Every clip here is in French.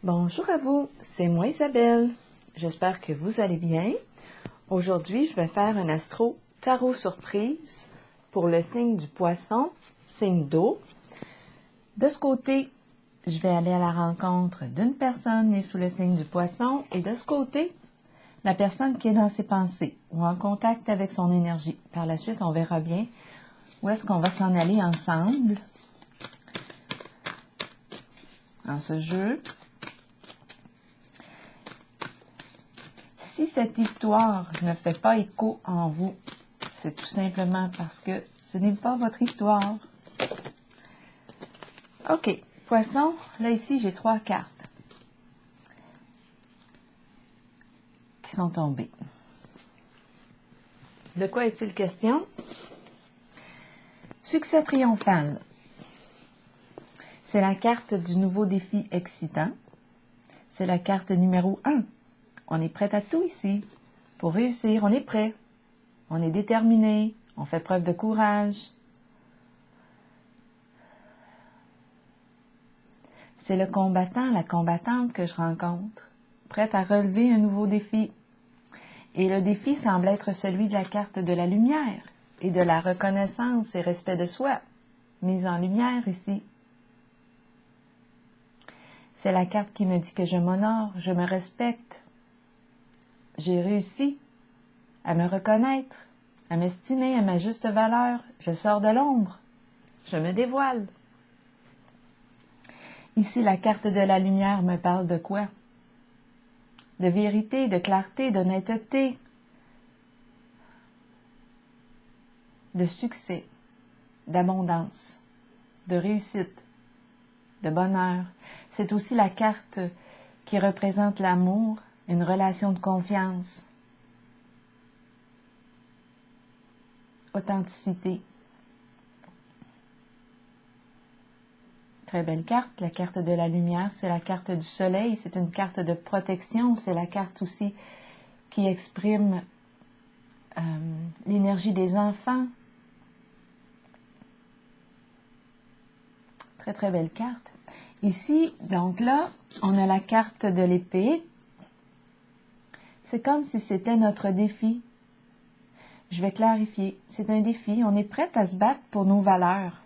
Bonjour à vous, c'est moi Isabelle. J'espère que vous allez bien. Aujourd'hui, je vais faire un astro tarot surprise pour le signe du poisson, signe d'eau. De ce côté, je vais aller à la rencontre d'une personne née sous le signe du poisson et de ce côté, la personne qui est dans ses pensées ou en contact avec son énergie. Par la suite, on verra bien où est-ce qu'on va s'en aller ensemble dans ce jeu. Si cette histoire ne fait pas écho en vous, c'est tout simplement parce que ce n'est pas votre histoire. OK, poisson, là ici j'ai 3 cartes qui sont tombées. De quoi est-il question? Succès triomphal. C'est la carte du nouveau défi excitant. C'est la carte numéro 1. On est prêt à tout ici. Pour réussir, on est prêt. On est déterminé. On fait preuve de courage. C'est le combattant, la combattante que je rencontre, prête à relever un nouveau défi. Et le défi semble être celui de la carte de la lumière et de la reconnaissance et respect de soi, mise en lumière ici. C'est la carte qui me dit que je m'honore, je me respecte. J'ai réussi à me reconnaître, à m'estimer à ma juste valeur. Je sors de l'ombre, je me dévoile. Ici, la carte de la lumière me parle de quoi? De vérité, de clarté, d'honnêteté, de succès, d'abondance, de réussite, de bonheur. C'est aussi la carte qui représente l'amour, une relation de confiance, authenticité. Très belle carte, la carte de la lumière, c'est la carte du soleil, c'est une carte de protection, c'est la carte aussi qui exprime l'énergie des enfants. Très, très belle carte. Ici, donc là, on a la carte de l'épée. C'est comme si c'était notre défi. Je vais clarifier. C'est un défi. On est prêt à se battre pour nos valeurs.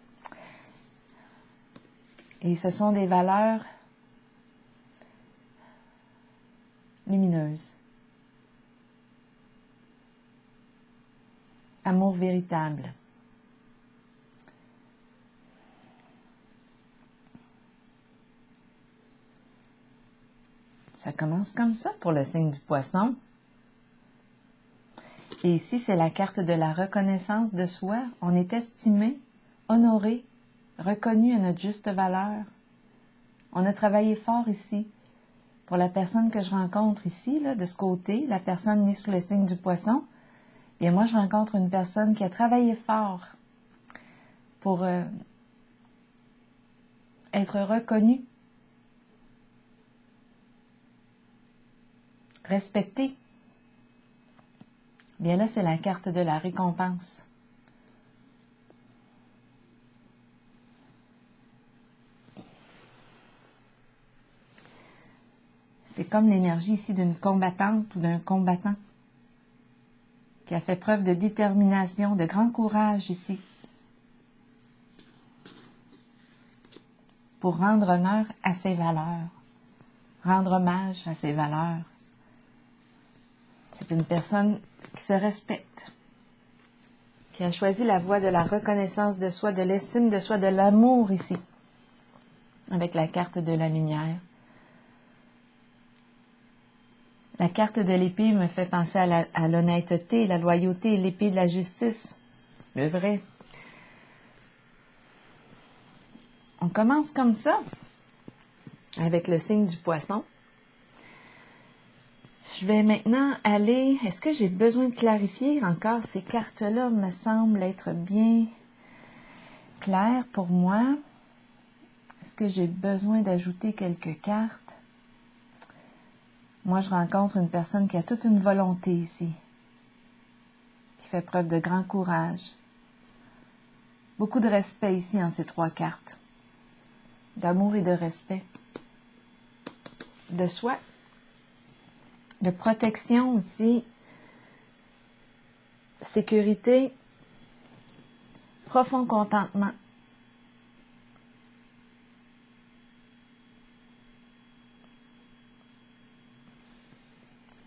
Et ce sont des valeurs lumineuses. Amour véritable. Ça commence comme ça pour le signe du poisson. Et ici, c'est la carte de la reconnaissance de soi. On est estimé, honoré, reconnu à notre juste valeur. On a travaillé fort ici. Pour la personne que je rencontre ici, là, de ce côté, la personne née sous le signe du poisson, et moi, je rencontre une personne qui a travaillé fort pour être reconnue, respectée. Bien là, c'est la carte de la récompense. C'est comme l'énergie ici d'une combattante ou d'un combattant qui a fait preuve de détermination, de grand courage ici, pour rendre honneur à ses valeurs, rendre hommage à ses valeurs. C'est une personne qui se respecte, qui a choisi la voie de la reconnaissance de soi, de l'estime de soi, de l'amour ici, avec la carte de la lumière. La carte de l'épée me fait penser à l'honnêteté, la loyauté, l'épée de la justice, le vrai. On commence comme ça, avec le signe du poisson. Je vais maintenant aller... Est-ce que j'ai besoin de clarifier encore? Ces cartes-là me semblent être bien claires pour moi. Est-ce que j'ai besoin d'ajouter quelques cartes? Moi, je rencontre une personne qui a toute une volonté ici, qui fait preuve de grand courage. Beaucoup de respect ici en ces 3 cartes, d'amour et de respect. de soi, de protection aussi, sécurité, profond contentement.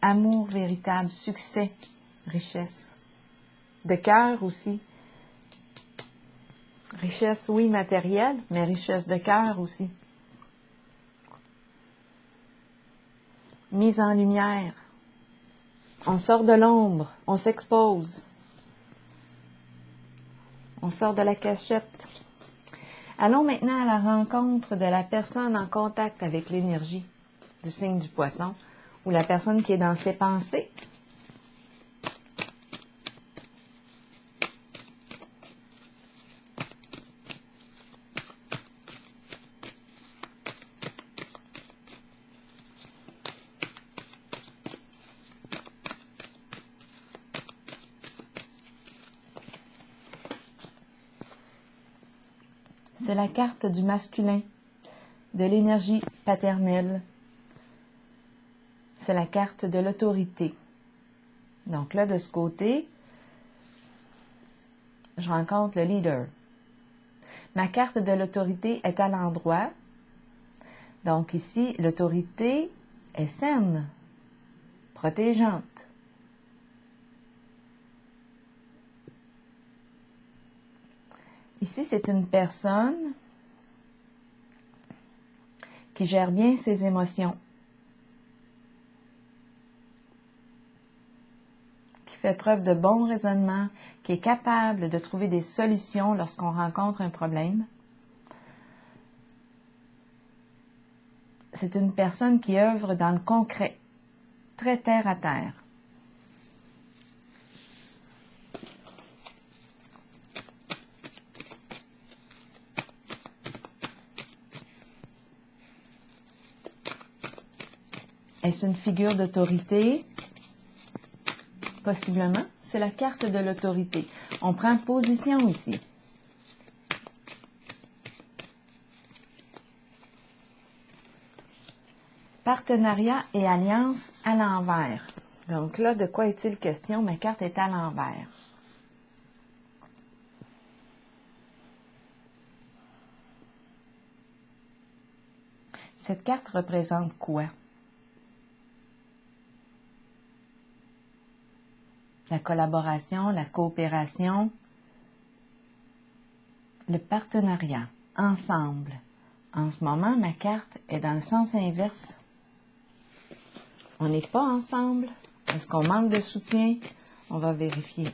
Amour véritable, succès, richesse. De cœur aussi. Richesse, oui, matérielle, mais richesse de cœur aussi. Mise en lumière. On sort de l'ombre, on s'expose. On sort de la cachette. Allons maintenant à la rencontre de la personne en contact avec l'énergie du signe du Poisson, ou la personne qui est dans ses pensées. C'est la carte du masculin, de l'énergie paternelle. C'est la carte de l'autorité. Donc là, de ce côté, je rencontre le leader. Ma carte de l'autorité est à l'endroit. Donc ici, l'autorité est saine, protégeante. Ici, c'est une personne qui gère bien ses émotions, qui fait preuve de bon raisonnement, qui est capable de trouver des solutions lorsqu'on rencontre un problème. C'est une personne qui œuvre dans le concret, très terre à terre. Est-ce une figure d'autorité? Possiblement, c'est la carte de l'autorité. On prend position ici. Partenariat et alliance à l'envers. Donc là, de quoi est-il question? Ma carte est à l'envers. Cette carte représente quoi? La collaboration, la coopération, le partenariat, ensemble. En ce moment, ma carte est dans le sens inverse. On n'est pas ensemble. Est-ce qu'on manque de soutien? On va vérifier.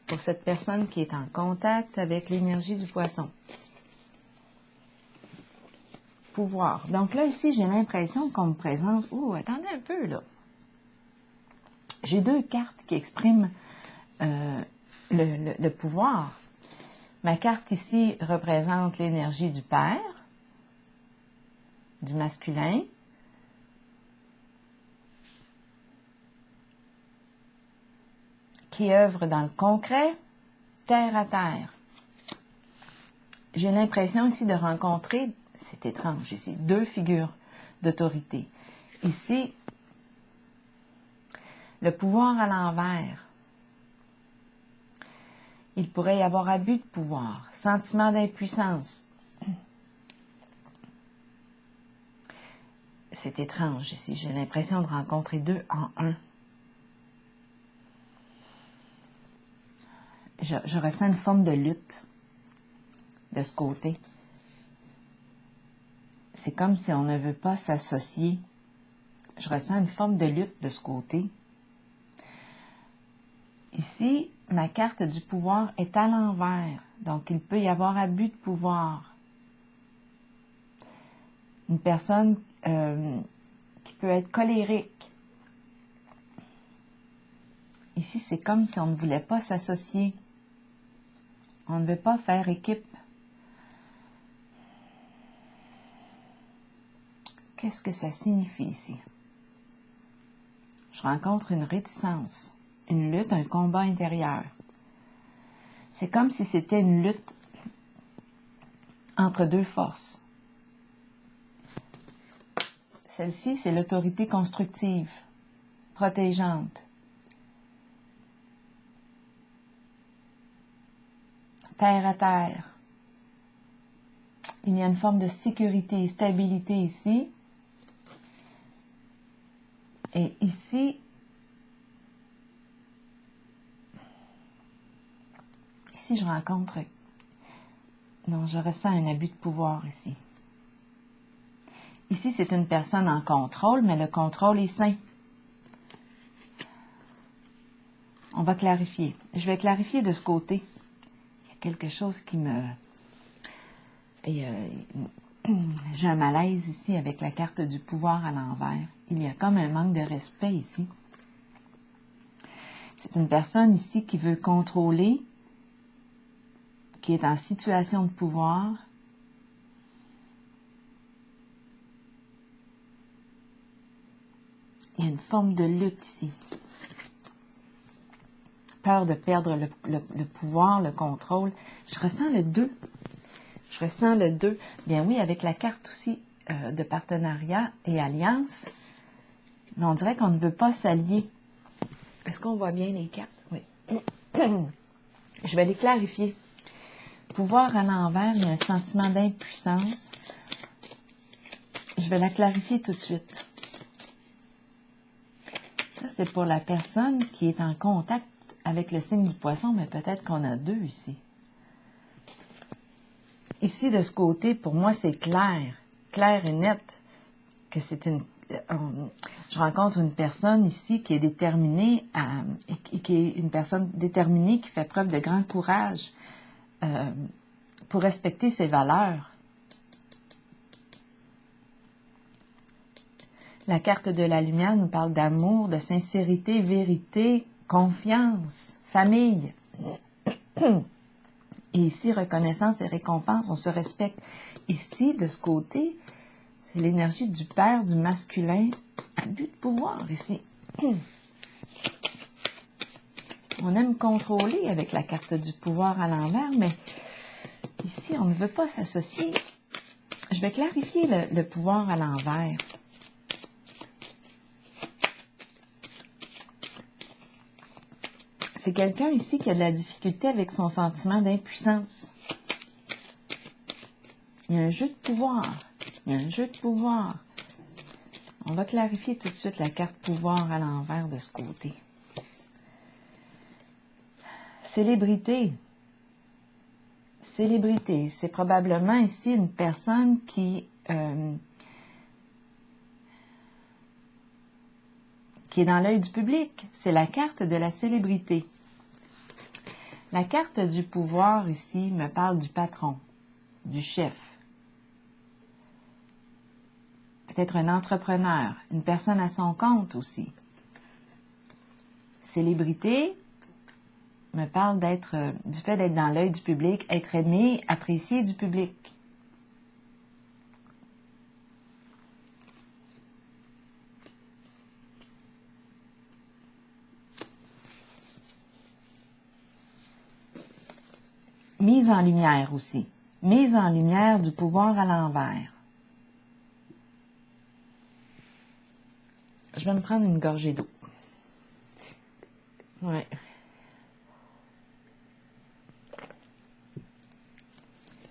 Pour cette personne qui est en contact avec l'énergie du Poisson. Pouvoir. Donc là, ici, j'ai l'impression qu'on me présente... Ouh, attendez un peu, là. J'ai deux cartes qui expriment le pouvoir. Ma carte ici représente l'énergie du père, du masculin. Qui œuvre dans le concret, terre à terre. J'ai l'impression ici de rencontrer, c'est étrange ici, deux figures d'autorité. Ici, le pouvoir à l'envers. Il pourrait y avoir abus de pouvoir, sentiment d'impuissance. C'est étrange ici, j'ai l'impression de rencontrer deux en un. Je ressens une forme de lutte de ce côté. C'est comme si on ne veut pas s'associer. Je ressens une forme de lutte de ce côté. Ici, ma carte du pouvoir est à l'envers. Donc, il peut y avoir abus de pouvoir. Une personne qui peut être colérique. Ici, c'est comme si on ne voulait pas s'associer. On ne veut pas faire équipe. Qu'est-ce que ça signifie ici? Je rencontre une réticence, une lutte, un combat intérieur. C'est comme si c'était une lutte entre deux forces. Celle-ci, c'est l'autorité constructive, protégeante. Terre à terre. Il y a une forme de sécurité, stabilité ici. Et ici, je rencontre... Non, je ressens un abus de pouvoir ici. Ici, c'est une personne en contrôle, mais le contrôle est sain. On va clarifier. Je vais clarifier de ce côté. Il y a quelque chose qui me... j'ai un malaise ici avec la carte du pouvoir à l'envers. Il y a comme un manque de respect ici. C'est une personne ici qui veut contrôler, qui est en situation de pouvoir. Il y a une forme de lutte ici. Peur de perdre le pouvoir, le contrôle. Je ressens le 2. Je ressens le 2. Bien oui, avec la carte aussi de partenariat et alliance, mais on dirait qu'on ne veut pas s'allier. Est-ce qu'on voit bien les cartes? Oui. Je vais les clarifier. Pouvoir à l'envers, il y a un sentiment d'impuissance. Je vais la clarifier tout de suite. Ça, c'est pour la personne qui est en contact avec le signe du poisson, mais peut-être qu'on a 2 ici. Ici, de ce côté, pour moi, c'est clair et net, que c'est une... je rencontre une personne ici qui est déterminée, et qui est une personne déterminée qui fait preuve de grand courage pour respecter ses valeurs. La carte de la lumière nous parle d'amour, de sincérité, vérité, confiance, famille. Et ici, reconnaissance et récompense, on se respecte. Ici, de ce côté, c'est l'énergie du père, du masculin, abus de pouvoir ici. On aime contrôler avec la carte du pouvoir à l'envers, mais ici, on ne veut pas s'associer. Je vais clarifier le pouvoir à l'envers. C'est quelqu'un ici qui a de la difficulté avec son sentiment d'impuissance. Il y a un jeu de pouvoir. Il y a un jeu de pouvoir. On va clarifier tout de suite la carte pouvoir à l'envers de ce côté. Célébrité. Célébrité. C'est probablement ici une personne qui est dans l'œil du public. C'est la carte de la célébrité. La carte du pouvoir ici me parle du patron, du chef. Peut-être un entrepreneur, une personne à son compte aussi. Célébrité me parle du fait d'être dans l'œil du public, être aimé, apprécié du public. Mise en lumière aussi. Mise en lumière du pouvoir à l'envers. Je vais me prendre une gorgée d'eau. Ouais.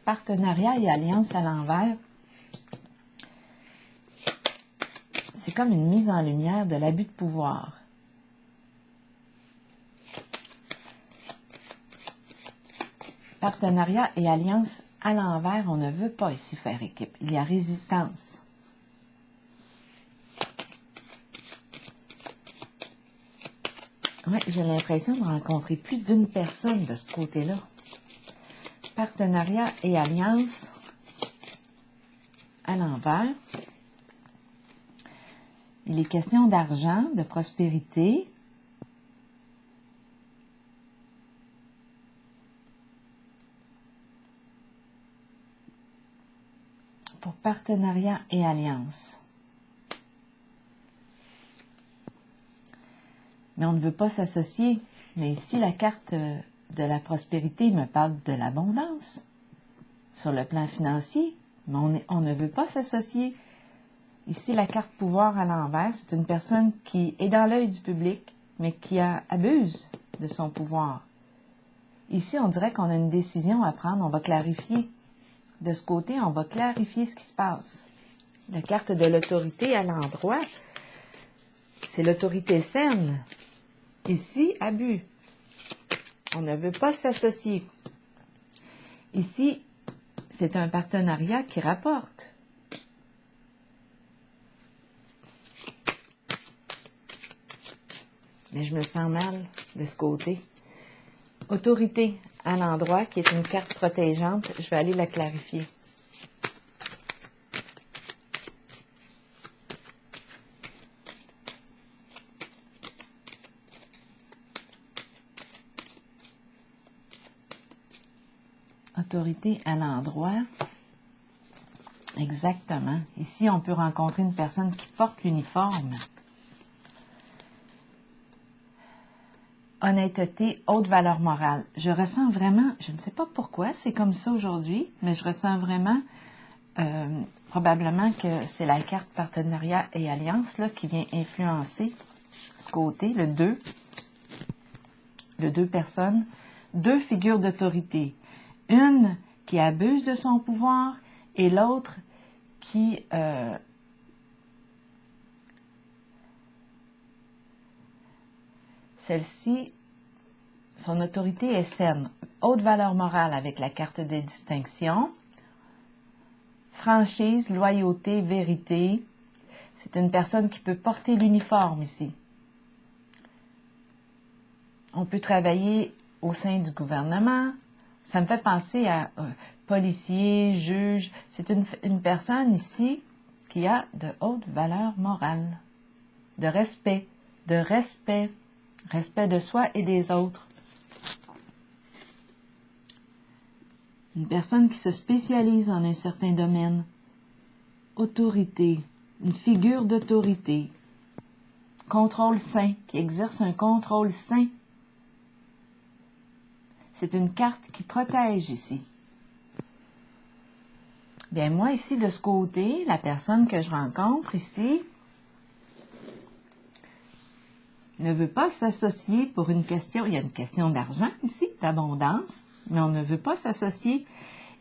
Partenariat et alliance à l'envers. C'est comme une mise en lumière de l'abus de pouvoir. Partenariat et alliance à l'envers, on ne veut pas ici faire équipe. Il y a résistance. Oui, j'ai l'impression de rencontrer plus d'une personne de ce côté-là. Partenariat et alliance à l'envers. Il est question d'argent, de prospérité. Pour partenariat et alliance. Mais on ne veut pas s'associer. Mais ici, la carte de la prospérité me parle de l'abondance sur le plan financier. Mais on ne veut pas s'associer. Ici, la carte pouvoir à l'envers, c'est une personne qui est dans l'œil du public, mais qui abuse de son pouvoir. Ici, on dirait qu'on a une décision à prendre, on va clarifier. De ce côté, on va clarifier ce qui se passe. La carte de l'autorité à l'endroit, c'est l'autorité saine. Ici, abus. On ne veut pas s'associer. Ici, c'est un partenariat qui rapporte. Mais je me sens mal de ce côté. Autorité à l'endroit, qui est une carte protégeante, je vais aller la clarifier. Autorité à l'endroit. Exactement. Ici, on peut rencontrer une personne qui porte l'uniforme. Honnêteté, haute valeur morale. Je ressens vraiment, je ne sais pas pourquoi c'est comme ça aujourd'hui, mais je ressens vraiment probablement que c'est la carte partenariat et alliance là, qui vient influencer ce côté, le 2 personnes, 2 figures d'autorité. Une qui abuse de son pouvoir et l'autre qui celle-ci, son autorité est saine. Haute valeur morale avec la carte des distinctions. Franchise, loyauté, vérité. C'est une personne qui peut porter l'uniforme ici. On peut travailler au sein du gouvernement. Ça me fait penser à policier, juge. C'est une personne ici qui a de haute valeur morale, de respect de soi et des autres. Une personne qui se spécialise en un certain domaine. Autorité, une figure d'autorité. Contrôle sain, qui exerce un contrôle sain. C'est une carte qui protège ici. Bien, moi, ici, de ce côté, la personne que je rencontre ici ne veut pas s'associer pour une question. Il y a une question d'argent ici, d'abondance, mais on ne veut pas s'associer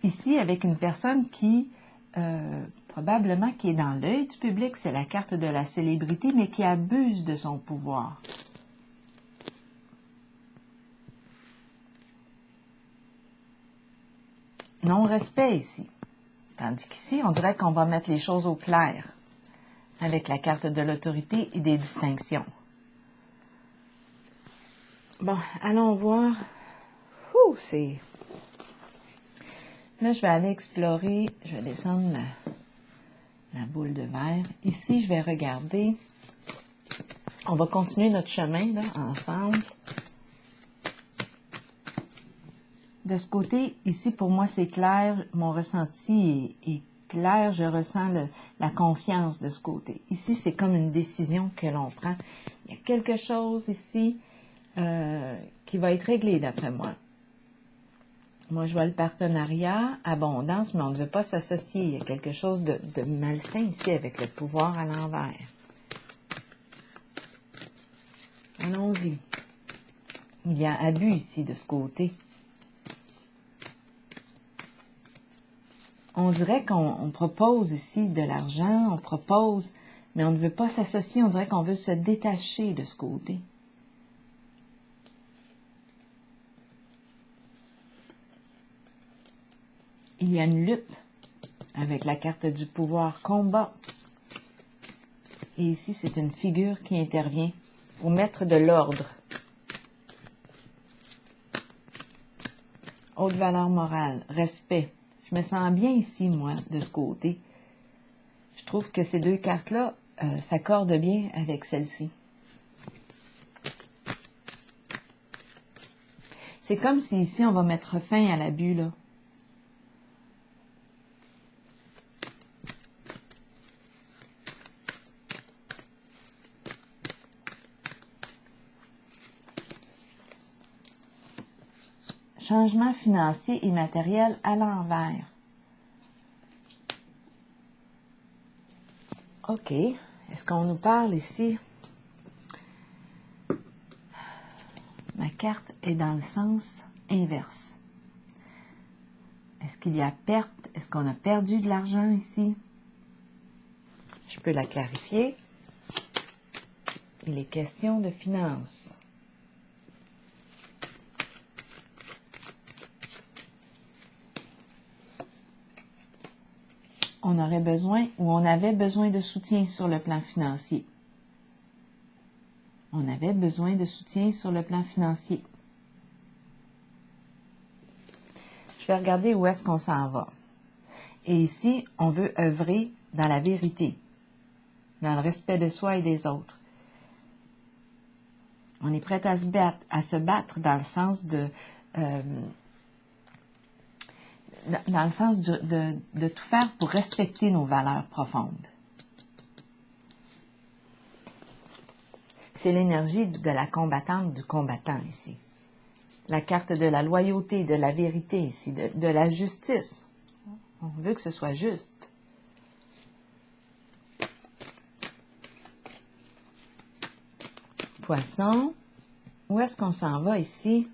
ici avec une personne qui, probablement, qui est dans l'œil du public. C'est la carte de la célébrité, mais qui abuse de son pouvoir. Non-respect ici. Tandis qu'ici, on dirait qu'on va mettre les choses au clair avec la carte de l'autorité et des distinctions. Bon, allons voir. C'est... Là, je vais aller explorer. Je vais descendre la boule de verre. Ici, je vais regarder. On va continuer notre chemin, là, ensemble. De ce côté, ici, pour moi, c'est clair. Mon ressenti est clair. Je ressens la confiance de ce côté. Ici, c'est comme une décision que l'on prend. Il y a quelque chose ici qui va être réglé, d'après moi. Moi, je vois le partenariat, abondance, mais on ne veut pas s'associer. Il y a quelque chose de malsain ici avec le pouvoir à l'envers. Allons-y. Il y a abus ici de ce côté. On dirait qu'on propose ici de l'argent, on propose, mais on ne veut pas s'associer, on dirait qu'on veut se détacher de ce côté. Il y a une lutte avec la carte du pouvoir, combat. Et ici, c'est une figure qui intervient pour mettre de l'ordre. Haute valeur morale, respect. Je me sens bien ici, moi, de ce côté. Je trouve que ces 2 cartes-là s'accordent bien avec celle-ci. C'est comme si ici, on va mettre fin à l'abus, là. Changement financier et matériel à l'envers. OK. Est-ce qu'on nous parle ici? Ma carte est dans le sens inverse. Est-ce qu'il y a perte? Est-ce qu'on a perdu de l'argent ici? Je peux la clarifier. Il est question de finances. On aurait besoin ou on avait besoin de soutien sur le plan financier. On avait besoin de soutien sur le plan financier. Je vais regarder où est-ce qu'on s'en va. Et ici, on veut œuvrer dans la vérité, dans le respect de soi et des autres. On est prêt à se battre dans le sens de tout faire pour respecter nos valeurs profondes. C'est l'énergie de la combattante, du combattant ici. La carte de la loyauté, de la vérité ici, de la justice. On veut que ce soit juste. Poisson, où est-ce qu'on s'en va ici?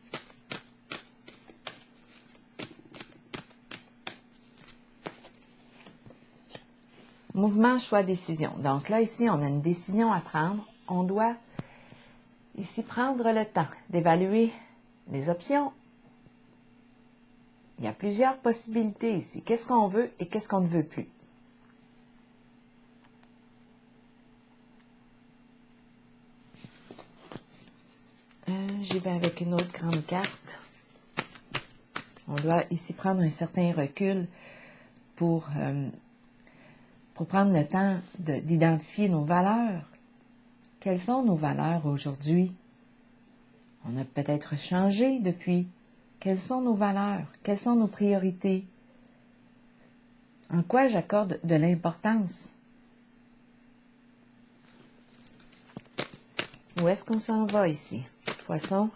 Mouvement, choix, décision. Donc là, ici, on a une décision à prendre. On doit ici prendre le temps d'évaluer les options. Il y a plusieurs possibilités ici. Qu'est-ce qu'on veut et qu'est-ce qu'on ne veut plus? J'y vais avec une autre grande carte. On doit ici prendre un certain recul pour prendre le temps d'identifier nos valeurs. Quelles sont nos valeurs aujourd'hui? On a peut-être changé depuis. Quelles sont nos valeurs? Quelles sont nos priorités? En quoi j'accorde de l'importance? Où est-ce qu'on s'en va ici? Poisson.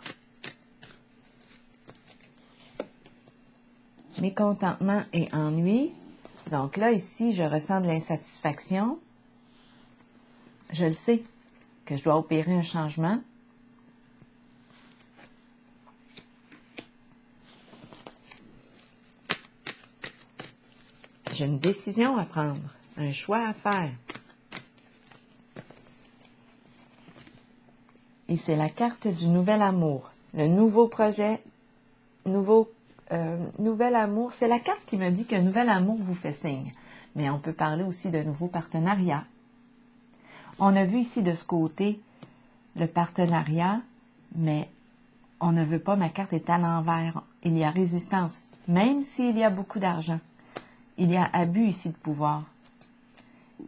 Mécontentement et ennui. Donc là, ici, je ressens de l'insatisfaction. Je le sais que je dois opérer un changement. J'ai une décision à prendre, un choix à faire. Et c'est la carte du nouvel amour, le nouveau projet, nouvel amour. C'est la carte qui me dit qu'un nouvel amour vous fait signe. Mais on peut parler aussi de nouveau partenariat. On a vu ici de ce côté le partenariat, mais on ne veut pas, ma carte est à l'envers. Il y a résistance, même s'il y a beaucoup d'argent. Il y a abus ici de pouvoir.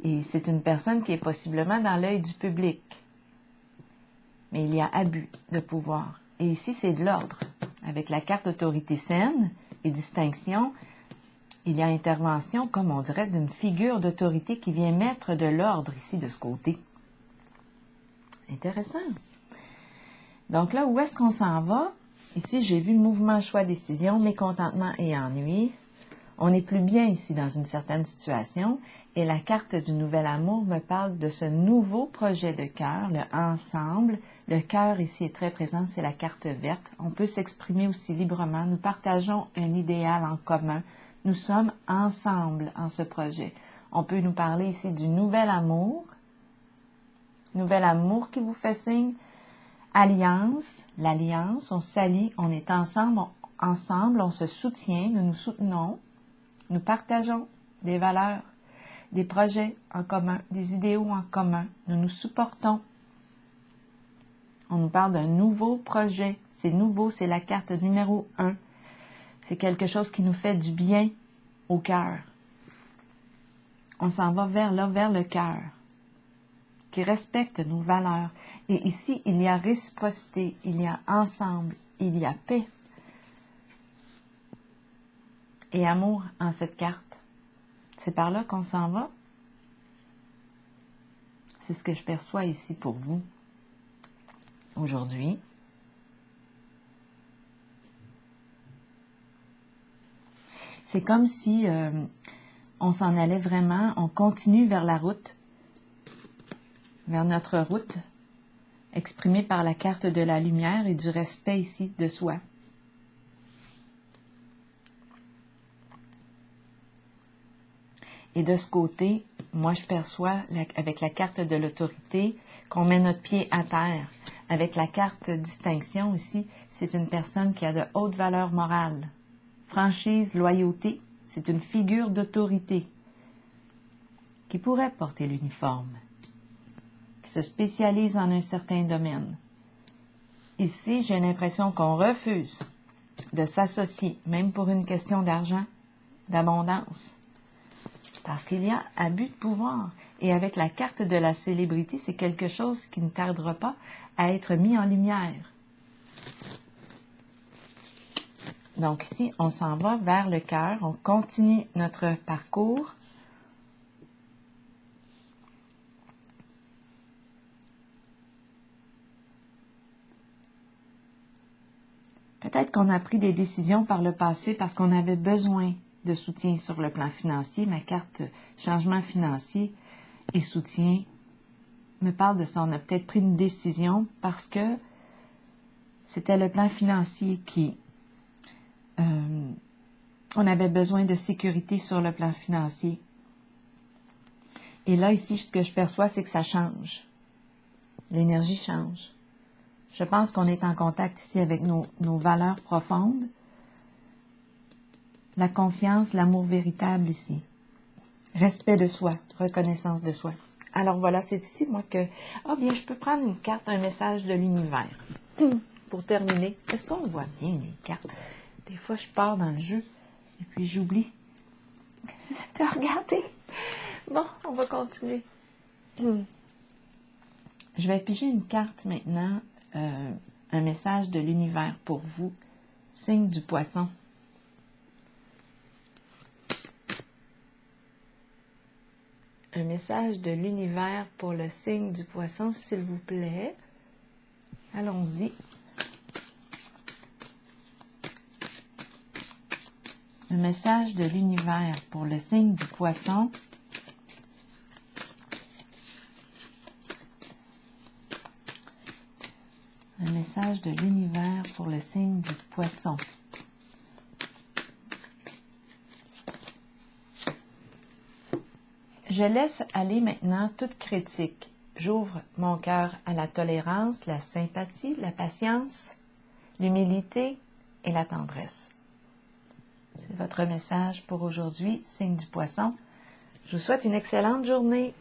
Et c'est une personne qui est possiblement dans l'œil du public. Mais il y a abus de pouvoir. Et ici, c'est de l'ordre. Avec la carte autorité saine et distinction, il y a intervention, comme on dirait, d'une figure d'autorité qui vient mettre de l'ordre ici de ce côté. Intéressant. Donc là, où est-ce qu'on s'en va? Ici, j'ai vu mouvement, choix, décision, mécontentement et ennui. On n'est plus bien ici dans une certaine situation et la carte du nouvel amour me parle de ce nouveau projet de cœur, le ensemble. Le cœur ici est très présent, c'est la carte verte. On peut s'exprimer aussi librement. Nous partageons un idéal en commun. Nous sommes ensemble en ce projet. On peut nous parler ici du nouvel amour qui vous fait signe. Alliance, l'alliance, on s'allie, on est ensemble, on se soutient, nous nous soutenons. Nous partageons des valeurs, des projets en commun, des idéaux en commun. Nous nous supportons. On nous parle d'un nouveau projet. C'est nouveau, c'est la carte numéro 1. C'est quelque chose qui nous fait du bien au cœur. On s'en va vers le cœur, qui respecte nos valeurs. Et ici, il y a réciprocité, il y a ensemble, il y a paix. Et amour en cette carte. C'est par là qu'on s'en va. C'est ce que je perçois ici pour vous aujourd'hui. C'est comme si on s'en allait vraiment, on continue vers la route vers notre route, exprimée par la carte de la lumière et du respect ici de soi. Et de ce côté, moi je perçois avec la carte de l'autorité qu'on met notre pied à terre. Avec la carte distinction ici, c'est une personne qui a de hautes valeurs morales. Franchise, loyauté, c'est une figure d'autorité qui pourrait porter l'uniforme, qui se spécialise en un certain domaine. Ici, j'ai l'impression qu'on refuse de s'associer, même pour une question d'argent, d'abondance, parce qu'il y a abus de pouvoir. Et avec la carte de la célébrité, c'est quelque chose qui ne tardera pas à être mis en lumière. Donc ici, on s'en va vers le cœur, on continue notre parcours. Peut-être qu'on a pris des décisions par le passé parce qu'on avait besoin de soutien sur le plan financier. Ma carte changement financier et soutien me parle de ça. On a peut-être pris une décision parce que c'était le plan financier qui... on avait besoin de sécurité sur le plan financier. Et là, ici, ce que je perçois, c'est que ça change. L'énergie change. Je pense qu'on est en contact ici avec nos valeurs profondes. La confiance, l'amour véritable ici. Respect de soi, reconnaissance de soi. Alors voilà, c'est ici, moi, que... Ah bien, je peux prendre une carte, un message de l'univers. Pour terminer, est-ce qu'on voit bien les cartes? Des fois, je pars dans le jeu et puis j'oublie de regarder. Bon, on va continuer. Je vais piger une carte maintenant, un message de l'univers pour vous, signe du poisson. Un message de l'univers pour le signe du poisson, s'il vous plaît. Allons-y. Un message de l'univers pour le signe du poisson. Un message de l'univers pour le signe du poisson. Je laisse aller maintenant toute critique. J'ouvre mon cœur à la tolérance, la sympathie, la patience, l'humilité et la tendresse. C'est votre message pour aujourd'hui, signe du poisson. Je vous souhaite une excellente journée.